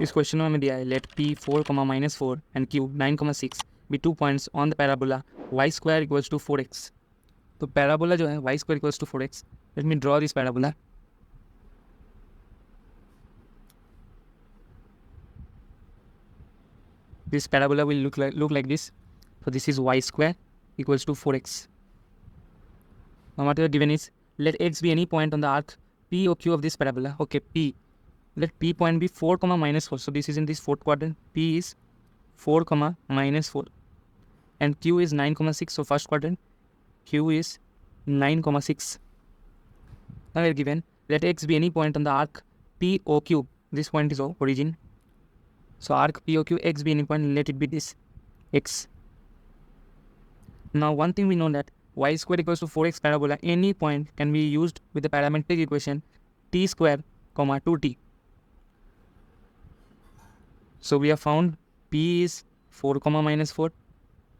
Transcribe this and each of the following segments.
इस क्वेश्चन में हमें दिया है late p 4, -4 and q 9, 6 be 2 points on the parabola y square equals to 4x. तो पैराबोला जो है y square equals to 4x. Let me draw this parabola. This parabola will look like this. So this is y square equals to 4x. Now what we are given is let x be any point on the arc p or q of this parabola. Okay, p. Let p point be 4, -4. So this is in this fourth quadrant. P is 4, -4. And q is 9, 6. So first quadrant, q is 9, 6. Now we are given let x be any point on the arc p o q. This point is origin. So arc p o q, x be any point, let it be this x. Now one thing we know that y square equals to 4x parabola, any point can be used with the parametric equation t square, 2t. So we have found p is 4, -4,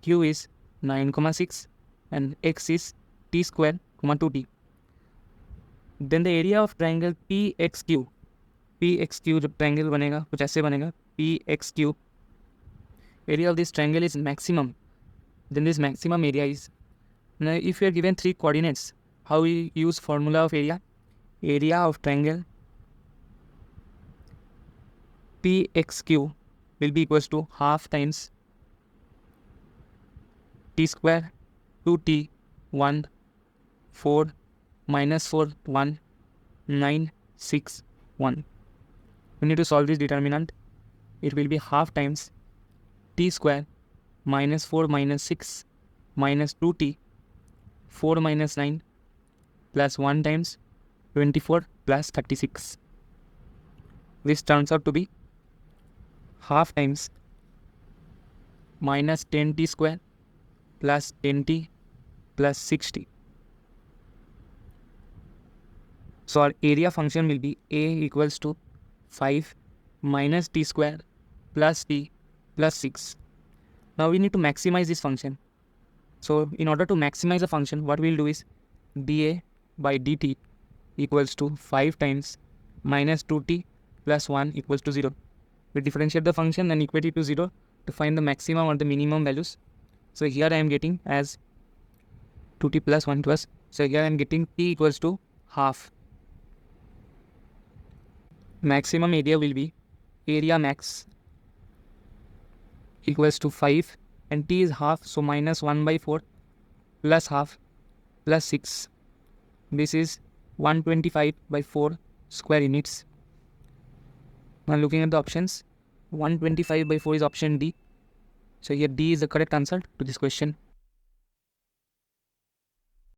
q is 9, 6 and x is t square, 2t. Then the area of triangle pxq जो triangle बनेगा कुछ ऐसे बनेगा pxq. Area of this triangle is maximum. Then this maximum area is, now if we are given 3 coordinates, how we use formula of area? Area of triangle pxq will be equals to half times t square 2t 1 4 -4 1 9 6 1. We need to solve this determinant. It will be half times t square -4 -6 -2t 4 -9 plus 1 times 24 plus 36. This turns out to be half times -10t square plus 10t plus 60. So our area function will be a equals to 5 minus t square plus t plus 6. Now we need to maximize this function. So in order to maximize the function, what we'll do is dA by dt equals to 5 times -2t plus 1 equals to 0. We differentiate the function and equate it to 0 to find the maximum or the minimum values. So here I am getting as 2t plus 1 plus. So here I am getting t equals to half. Maximum area will be area max equals to 5 and t is half, so -1/4 plus half plus 6. This is 125/4 square units. Now looking at the options, 125/4 is option D. So here D is the correct answer to this question.